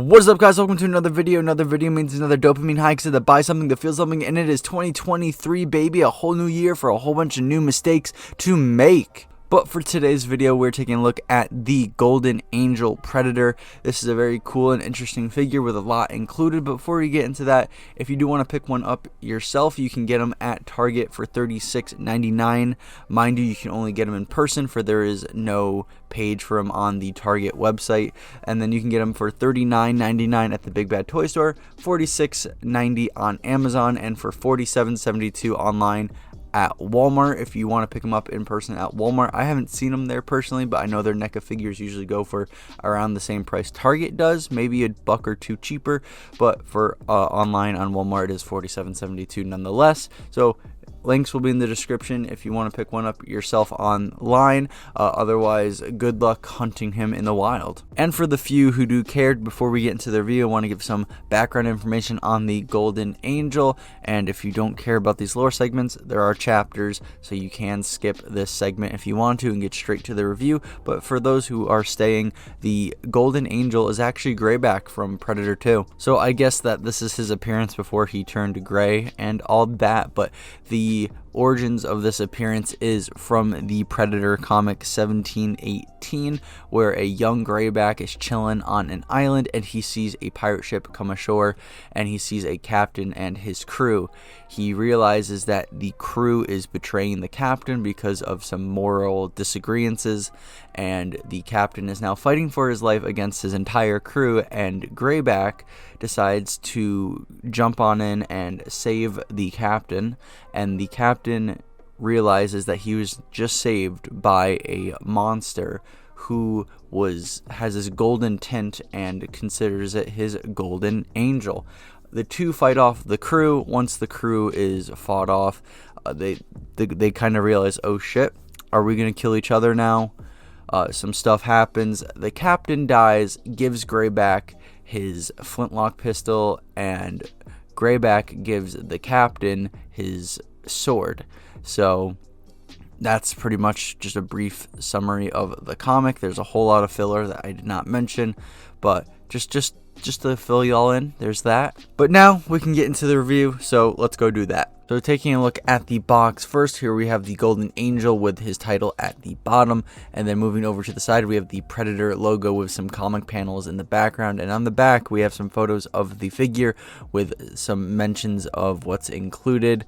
What is up, guys? Welcome to another video. Another video means another dopamine high, so that buy something to feel something, and it is 2023, baby. A whole new year for a whole bunch of new mistakes to make. But for today's video, we're taking a look at the Golden Angel Predator. This is a very cool and interesting figure with a lot included. But before we get into that, if you do want to pick one up yourself, you can get them at Target for $36.99. Mind you, you can only get them in person, for there is no page for them on the Target website. And then you can get them for $39.99 at the Big Bad Toy Store, $46.90 on Amazon, and for $47.72 online at Walmart if you want to pick them up in person at Walmart. I haven't seen them there personally, but I know their NECA figures usually go for around the same price Target does, maybe a buck or two cheaper, but for online on Walmart it is $47.72 nonetheless. So links will be in the description if you want to pick one up yourself online. Otherwise, good luck hunting him in the wild. And for the few who do care, before we get into the review, I want to give some background information on the Golden Angel. And if you don't care about these lore segments, there are chapters, so you can skip this segment if you want to and get straight to the review. But for those who are staying, the Golden Angel is actually Greyback from Predator 2. So I guess that this is his appearance before he turned gray and all that, but the origins of this appearance is from the Predator comic 1718, where a young Greyback is chilling on an island and he sees a pirate ship come ashore and he sees a captain and his crew. He realizes that the crew is betraying the captain because of some moral disagreements, and the captain is now fighting for his life against his entire crew, and Greyback decides to jump on in and save the captain, and the captain realizes that he was just saved by a monster who has this golden tint and considers it his golden angel. The two fight off the crew. Once the crew is fought off, they kind of realize, oh shit, are we gonna kill each other now? Some stuff happens. The captain dies, gives Greyback his flintlock pistol, and Greyback gives the captain his sword. So that's pretty much just a brief summary of the comic. There's a whole lot of filler that I did not mention, but just to fill y'all in, there's that. But now we can get into the review, so let's go do that. So taking a look at the box first, here we have the Golden Angel with his title at the bottom, and then moving over to the side we have the Predator logo with some comic panels in the background, and on the back we have some photos of the figure with some mentions of what's included,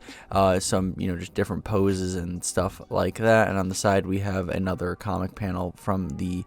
some just different poses and stuff like that. And on the side we have another comic panel from the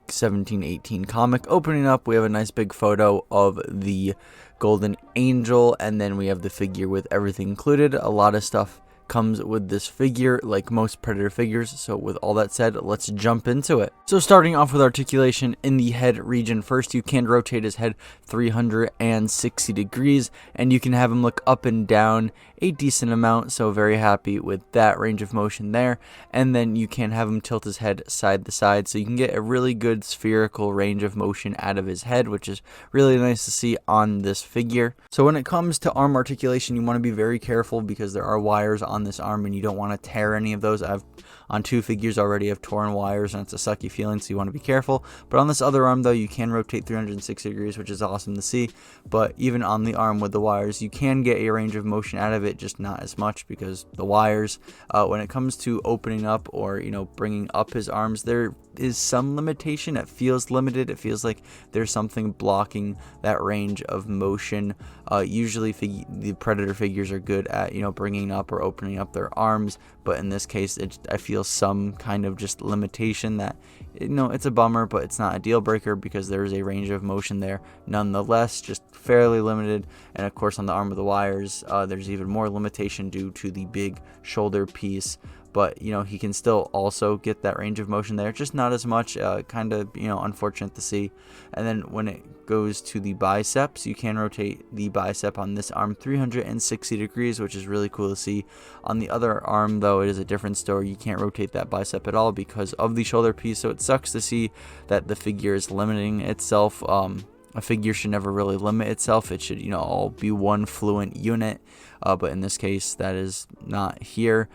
1718 comic. Opening up, we have a nice big photo of the Golden Angel, and then we have the figure with everything included. A lot of stuff comes with this figure, like most Predator figures. So with all that said, let's jump into it. So starting off with articulation in the head region first, you can rotate his head 360 degrees, and you can have him look up and down a decent amount, so very happy with that range of motion there. And then you can have him tilt his head side to side, so you can get a really good spherical range of motion out of his head, which is really nice to see on this figure. So when it comes to arm articulation, you want to be very careful because there are wires on this arm and you don't want to tear any of those. I've on two figures already have torn wires, and it's a sucky feeling, so you want to be careful. But on this other arm though, you can rotate 360 degrees, which is awesome to see. But even on the arm with the wires, you can get a range of motion out of it, just not as much because the wires. When it comes to opening up or bringing up his arms, there is some limitation. It feels limited. It feels like there's something blocking that range of motion. Usually the Predator figures are good at bringing up or opening up their arms, but in this case I feel some kind of just limitation that it's a bummer, but it's not a deal breaker because there is a range of motion there nonetheless, just fairly limited. And of course on the arm of the wires, there's even more limitation due to the big shoulder piece. But he can still also get that range of motion there, just not as much. Kind of unfortunate to see. And then when it goes to the biceps, you can rotate the bicep on this arm 360 degrees, which is really cool to see. On the other arm though, it is a different story. You can't rotate that bicep at all because of the shoulder piece, so it sucks to see that the figure is limiting itself. A figure should never really limit itself. It should all be one fluent unit. but in this case that is not here.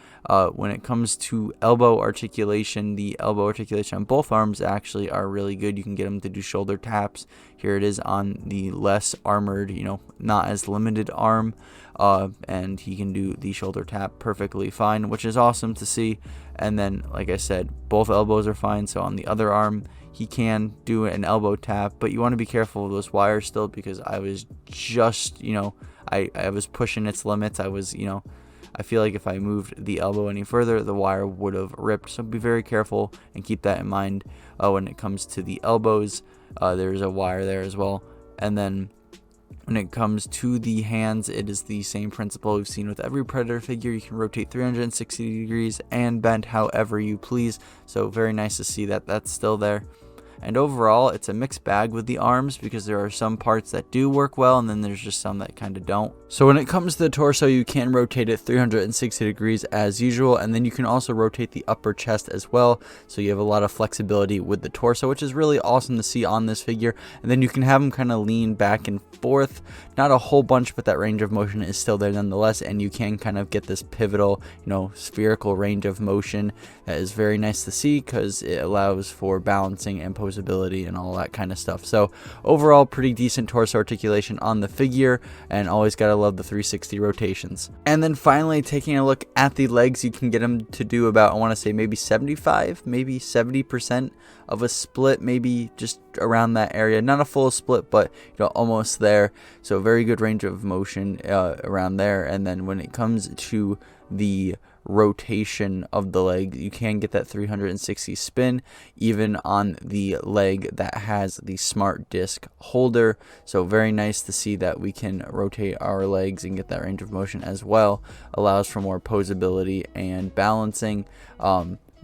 When it comes to elbow articulation, the elbow articulation on both arms actually are really good. You can get them to do shoulder taps. Here it is on the less armored, not as limited arm, and he can do the shoulder tap perfectly fine, which is awesome to see. And then, like I said, both elbows are fine. So on the other arm, he can do an elbow tap, but you want to be careful of those wires still, because I was just, I was pushing its limits. I was, I feel like if I moved the elbow any further, the wire would have ripped. So be very careful and keep that in mind when it comes to the elbows. There's a wire there as well. And then when it comes to the hands, it is the same principle we've seen with every Predator figure. You can rotate 360 degrees and bend however you please. So very nice to see that that's still there. And overall, it's a mixed bag with the arms, because there are some parts that do work well, and then there's just some that kind of don't. So when it comes to the torso, you can rotate it 360 degrees as usual, and then you can also rotate the upper chest as well. So you have a lot of flexibility with the torso, which is really awesome to see on this figure. And then you can have them kind of lean back and forth. Not a whole bunch, but that range of motion is still there nonetheless, and you can kind of get this pivotal, spherical range of motion. That is very nice to see, because it allows for balancing and posability and all that kind of stuff. So overall, pretty decent torso articulation on the figure, and always gotta love the 360 rotations. And then finally, taking a look at the legs, you can get them to do about, I want to say maybe 75, maybe 70% of a split, maybe just around that area. Not a full split, but almost there. So very good range of motion around there. And then when it comes to the rotation of the leg, you can get that 360 spin even on the leg that has the smart disc holder. So very nice to see that we can rotate our legs and get that range of motion as well. Allows for more posability and balancing.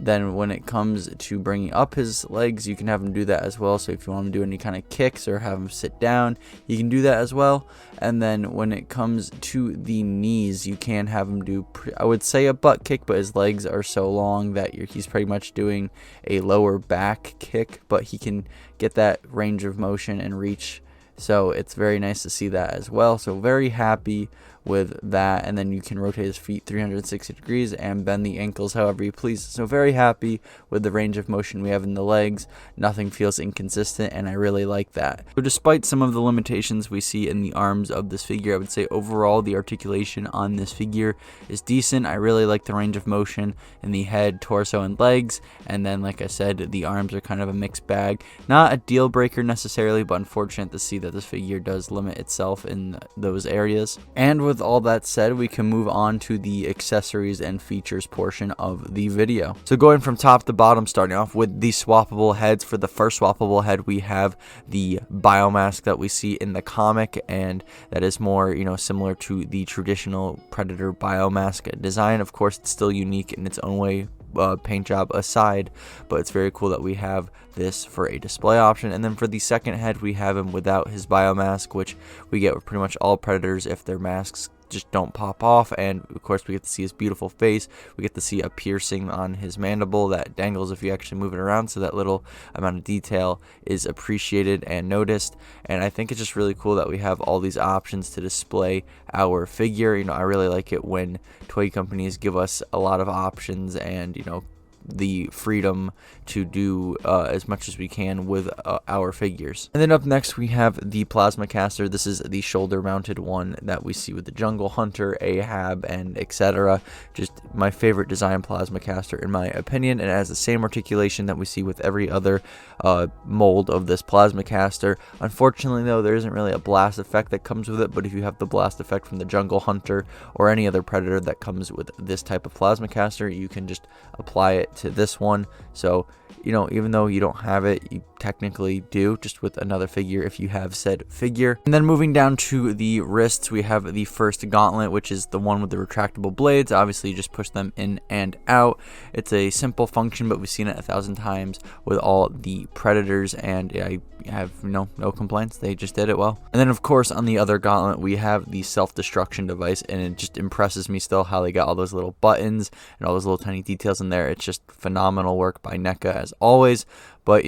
Then when it comes to bringing up his legs, you can have him do that as well. So if you want him to do any kind of kicks or have him sit down, you can do that as well. And then when it comes to the knees, you can have him do, I would say, a butt kick, but his legs are so long that he's pretty much doing a lower back kick, but he can get that range of motion and reach. So it's very nice to see that as well. So very happy with that. And then you can rotate his feet 360 degrees and bend the ankles however you please. So very happy with the range of motion we have in the legs. Nothing feels inconsistent, and I really like that. So despite some of the limitations we see in the arms of this figure, I would say overall the articulation on this figure is decent. I really like the range of motion in the head, torso, and legs. And then, like I said, the arms are kind of a mixed bag. Not a deal breaker necessarily, but unfortunate to see that this figure does limit itself in those areas. And with all that said, we can move on to the accessories and features portion of the video. So going from top to bottom, starting off with the swappable heads. For the first swappable head, we have the biomask that we see in the comic, and that is more, similar to the traditional Predator biomask design. Of course, it's still unique in its own way, paint job aside, but it's very cool that we have this for a display option. And then for the second head, we have him without his biomask, which we get with pretty much all Predators if their masks just don't pop off. And of course, we get to see his beautiful face. We get to see a piercing on his mandible that dangles if you actually move it around, so that little amount of detail is appreciated and noticed. And I think it's just really cool that we have all these options to display our figure. I really like it when toy companies give us a lot of options and the freedom to do as much as we can with our figures. And then up next, we have the plasma caster. This is the shoulder mounted one that we see with the Jungle Hunter, Ahab, and etc. Just my favorite design plasma caster in my opinion. And it has the same articulation that we see with every other mold of this plasma caster. Unfortunately though, there isn't really a blast effect that comes with it, but if you have the blast effect from the Jungle Hunter or any other Predator that comes with this type of plasma caster, you can just apply it to this one. So even though you don't have it, you technically do, just with another figure if you have said figure. And then moving down to the wrists, we have the first gauntlet, which is the one with the retractable blades. Obviously, you just push them in and out. It's a simple function, but we've seen it 1,000 times with all the Predators, and I have no complaints. They just did it well. And then of course on the other gauntlet, we have the self-destruction device, and it just impresses me still how they got all those little buttons and all those little tiny details in there. It's just phenomenal work by NECA as always. But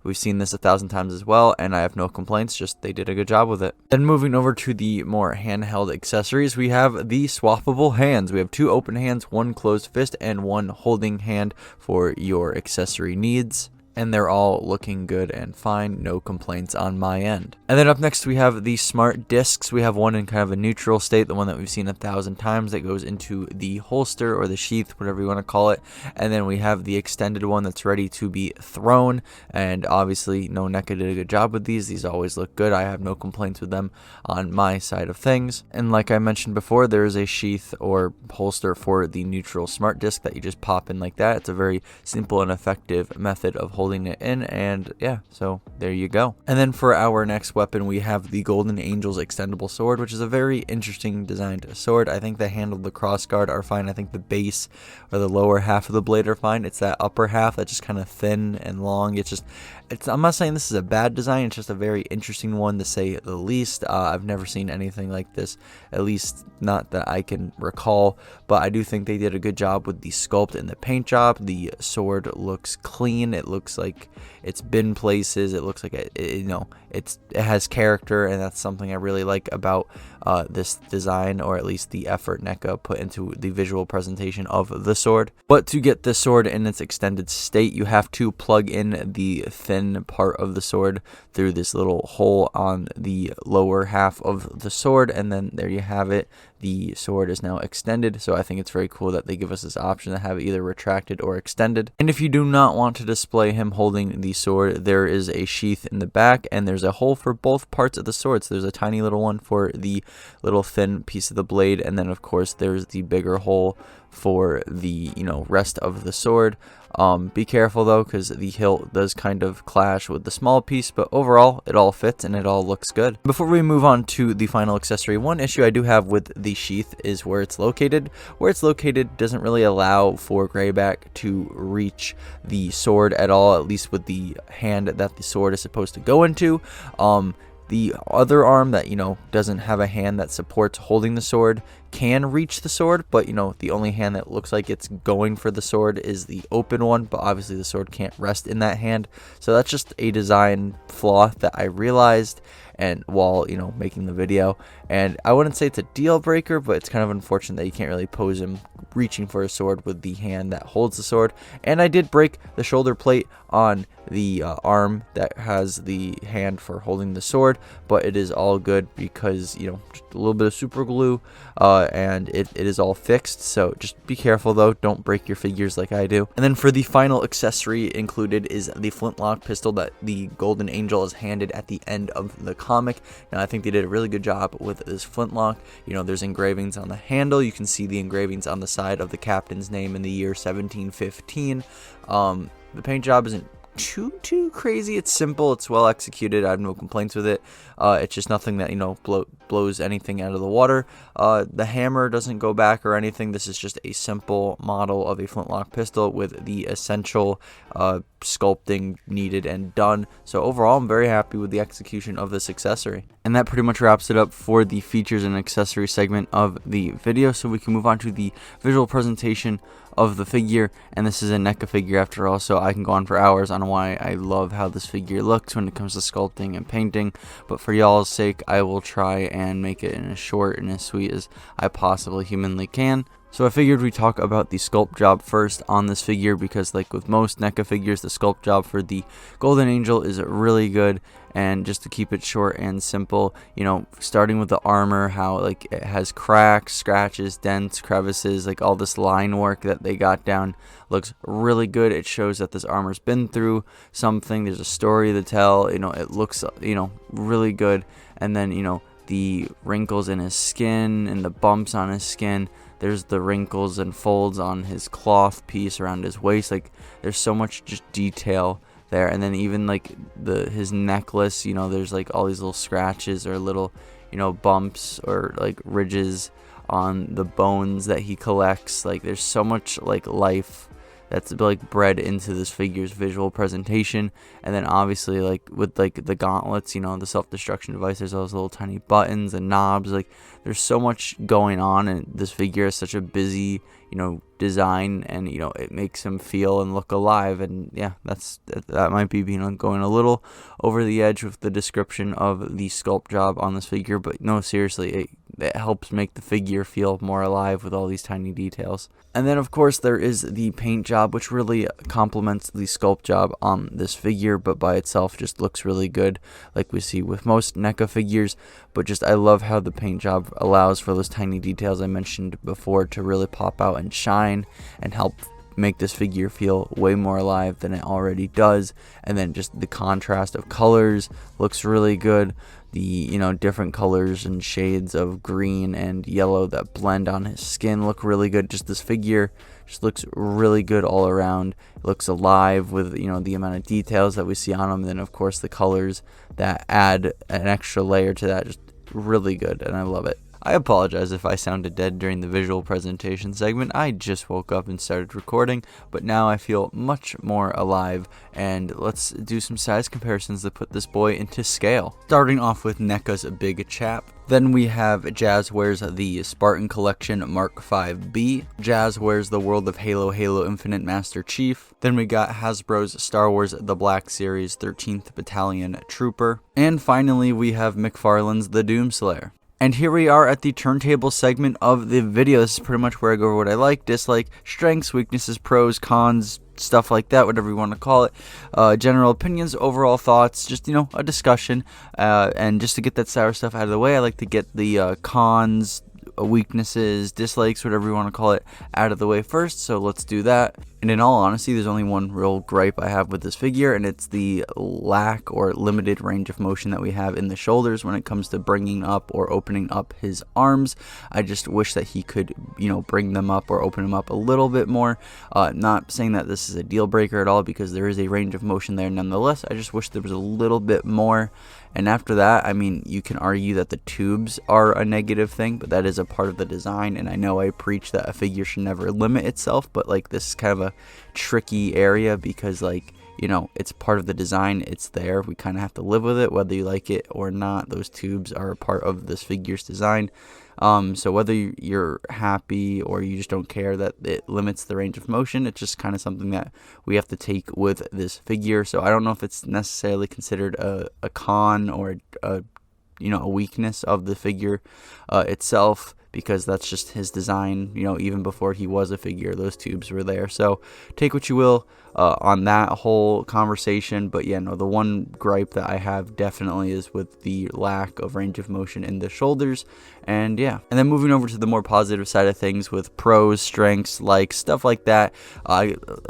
We've seen this 1,000 times as well, and I have no complaints, just they did a good job with it. Then moving over to the more handheld accessories, we have the swappable hands. We have 2 open hands, 1 closed fist, and 1 holding hand for your accessory needs. And they're all looking good and fine, no complaints on my end. And then up next we have the smart discs. We have one in kind of a neutral state, the one that we've seen 1,000 times that goes into the holster or the sheath, whatever you want to call it. And then we have the extended one that's ready to be thrown, and obviously no NECA did a good job with these always look good. I have no complaints with them on my side of things. And like I mentioned before, there is a sheath or holster for the neutral smart disc that you just pop in like that. It's a very simple and effective method of holding it in, and yeah, so there you go. And then for our next weapon, we have the Golden Angel's extendable sword, which is a very interesting designed sword. I think the handle, the crossguard are fine. I think the base or the lower half of the blade are fine. It's that upper half that's just kind of thin and long. I'm not saying this is a bad design, it's just a very interesting one to say the least. I've never seen anything like this, at least not that I can recall, but I do think they did a good job with the sculpt and the paint job. The sword looks clean, it looks like it's been places, it looks like it has character, and that's something I really like about this design, or at least the effort NECA put into the visual presentation of the sword. But to get the sword in its extended state, you have to plug in the thin part of the sword through this little hole on the lower half of the sword, and then there you have it. The sword is now extended, so I think it's very cool that they give us this option to have it either retracted or extended. And if you do not want to display him holding the sword, there is a sheath in the back, and there's a hole for both parts of the sword. So there's a tiny little one for the little thin piece of the blade, and then of course there's the bigger hole for the rest of the sword. Be careful though, because the hilt does kind of clash with the small piece, but overall it all fits and it all looks good. Before we move on to the final accessory, one issue I do have with the sheath is where it's located. Where it's located doesn't really allow for Greyback to reach the sword at all, at least with the hand that the sword is supposed to go into. The other arm that, doesn't have a hand that supports holding the sword can reach the sword, but, the only hand that looks like it's going for the sword is the open one, but obviously the sword can't rest in that hand. So that's just a design flaw that I realized and while, making the video. And I wouldn't say it's a deal breaker, but it's kind of unfortunate that you can't really pose him reaching for a sword with the hand that holds the sword. And I did break the shoulder plate on the arm that has the hand for holding the sword, but it is all good because, just a little bit of super glue, and it is all fixed. So just be careful though, don't break your figures like I do. And then for the final accessory included is the flintlock pistol that the Golden Angel is handed at the end of the comic. Now I think they did a really good job with this flintlock. There's engravings on the handle, you can see the engravings on the side of the captain's name in the year 1715. The paint job isn't too crazy. It's simple, it's well executed. I have no complaints with it. It's just nothing that blows anything out of the water. The hammer doesn't go back or anything. This is just a simple model of a flintlock pistol with the essential sculpting needed and done. So overall, I'm very happy with the execution of this accessory. And that pretty much wraps it up for the features and accessory segment of the video. So we can move on to the visual presentation of the figure, and this is a NECA figure after all, so I can go on for hours on why I love how this figure looks when it comes to sculpting and painting, but for y'all's sake I will try and make it in as short and as sweet as I possibly humanly can. So I figured we'd talk about the sculpt job first on this figure, because like with most NECA figures, the sculpt job for the Golden Angel is really good. And just to keep it short and simple, starting with the armor, how like it has cracks, scratches, dents, crevices, like all this line work that they got down looks really good. It shows that this armor's been through something. There's a story to tell. It looks really good. And then the wrinkles in his skin and the bumps on his skin. There's the wrinkles and folds on his cloth piece around his waist. Like there's so much just detail there. And then even like his necklace, there's like all these little scratches or little bumps or like ridges on the bones that he collects. Like there's so much like life that's like bred into this figure's visual presentation. And then obviously, like with like the gauntlets, you know, the self-destruction device, there's those little tiny buttons and knobs. Like there's so much going on, and this figure is such a busy, you know, design, and you know, it makes him feel and look alive. And yeah, that might be, you know, going a little over the edge with the description of the sculpt job on this figure, but no, seriously, it helps make the figure feel more alive with all these tiny details. And then of course there is the paint job, which really complements the sculpt job on this figure, but by itself just looks really good, like we see with most NECA figures. But just, I love how the paint job allows for those tiny details I mentioned before to really pop out and shine and help make this figure feel way more alive than it already does. And then just the contrast of colors looks really good. The, you know, different colors and shades of green and yellow that blend on his skin look really good. Just this figure just looks really good all around. It looks alive with, you know, the amount of details that we see on him. And then of course the colors that add an extra layer to that, just really good, and I love it. I apologize if I sounded dead during the visual presentation segment. I just woke up and started recording, but now I feel much more alive. And let's do some size comparisons to put this boy into scale. Starting off with NECA's Big Chap. Then we have Jazz wears the Spartan Collection Mark 5B. Jazz wears the World of Halo Infinite Master Chief. Then we got Hasbro's Star Wars The Black Series 13th Battalion Trooper. And finally we have McFarlane's The Doomslayer. And here we are at the turntable segment of the video. This is pretty much where I go over what I like, dislike, strengths, weaknesses, pros, cons, stuff like that, whatever you want to call it. General opinions, overall thoughts, just, you know, a discussion. And just to get that sour stuff out of the way, I like to get the cons, weaknesses, dislikes, whatever you want to call it, out of the way first. So let's do that. And in all honesty, there's only one real gripe I have with this figure, and it's the lack or limited range of motion that we have in the shoulders when it comes to bringing up or opening up his arms. I just wish that he could, you know, bring them up or open them up a little bit more. Not saying that this is a deal breaker at all, because there is a range of motion there nonetheless. I just wish there was a little bit more. And after that, I mean, you can argue that the tubes are a negative thing, but that is a part of the design. And I know I preach that a figure should never limit itself, but like this is kind of a tricky area, because like, you know, it's part of the design. It's there. We kind of have to live with it, whether you like it or not. Those tubes are a part of this figure's design. So whether you're happy or you just don't care that it limits the range of motion, it's just kind of something that we have to take with this figure. So I don't know if it's necessarily considered a con or a weakness of the figure itself, because that's just his design. You know, even before he was a figure, those tubes were there. So take what you will on that whole conversation. But yeah, no, the one gripe that I have definitely is with the lack of range of motion in the shoulders. And yeah, and then moving over to the more positive side of things with pros, strengths, like stuff like that,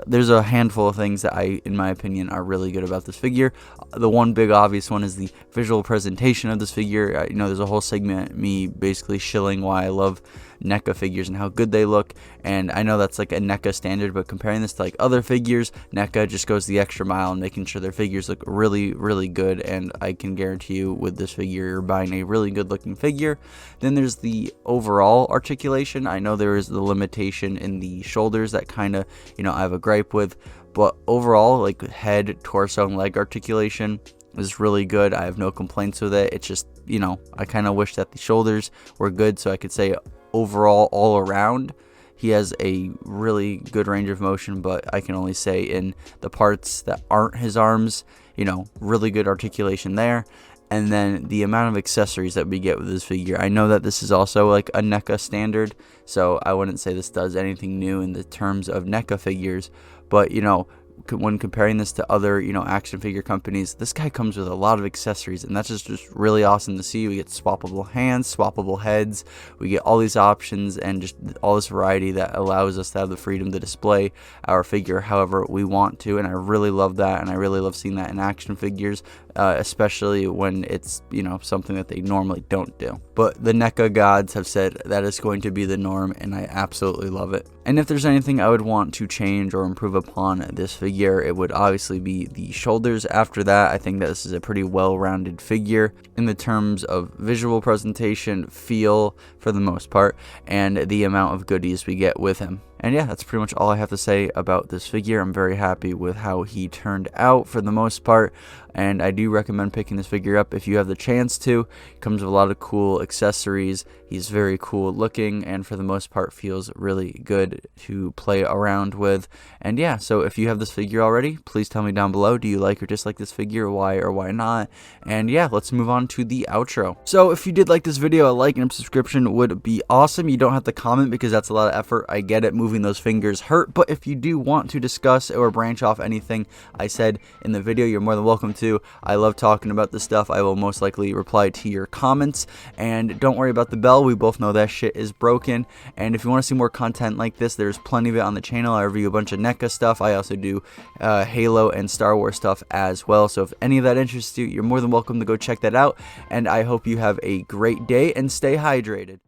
there's a handful of things that in my opinion, are really good about this figure. The one big obvious one is the visual presentation of this figure. You know, there's a whole segment me basically shilling why I love NECA figures and how good they look, and I know that's like a NECA standard, but comparing this to like other figures, NECA just goes the extra mile in making sure their figures look really, really good. And I can guarantee you with this figure, you're buying a really good looking figure. Then there's the overall articulation. I know there is the limitation in the shoulders that kind of, you know, I have a gripe with, but overall, like head, torso, and leg articulation is really good. I have no complaints with it. It's just, you know, I kind of wish that the shoulders were good, so I could say overall, all around, he has a really good range of motion. But I can only say in the parts that aren't his arms, you know, really good articulation there. And then the amount of accessories that we get with this figure, I know that this is also like a NECA standard, so I wouldn't say this does anything new in the terms of NECA figures, but you know, when comparing this to other, you know, action figure companies, this guy comes with a lot of accessories, and that's just really awesome to see. We get swappable hands, swappable heads, we get all these options and just all this variety that allows us to have the freedom to display our figure however we want to. And I really love that, and I really love seeing that in action figures, especially when it's, you know, something that they normally don't do. But the NECA gods have said that is going to be the norm, and I absolutely love it. And if there's anything I would want to change or improve upon this figure, it would obviously be the shoulders. After that, I think that this is a pretty well-rounded figure in the terms of visual presentation, feel for the most part, and the amount of goodies we get with him. And yeah, that's pretty much all I have to say about this figure. I'm very happy with how he turned out for the most part, and I do recommend picking this figure up if you have the chance to. It comes with a lot of cool accessories. He's very cool looking, and for the most part feels really good to play around with. And yeah, so if you have this figure already, please tell me down below, do you like or dislike this figure, why or why not? And yeah, let's move on to the outro. So if you did like this video, a like and a subscription would be awesome. You don't have to comment because that's a lot of effort. I get it, moving those fingers hurt, but if you do want to discuss or branch off anything I said in the video, you're more than welcome to. I love talking about this stuff. I will most likely reply to your comments, and don't worry about the bell. We both know that shit is broken. And if you want to see more content like this, there's plenty of it on the channel. I review a bunch of NECA stuff. I also do Halo and Star Wars stuff as well. So if any of that interests you, you're more than welcome to go check that out. And I hope you have a great day and stay hydrated.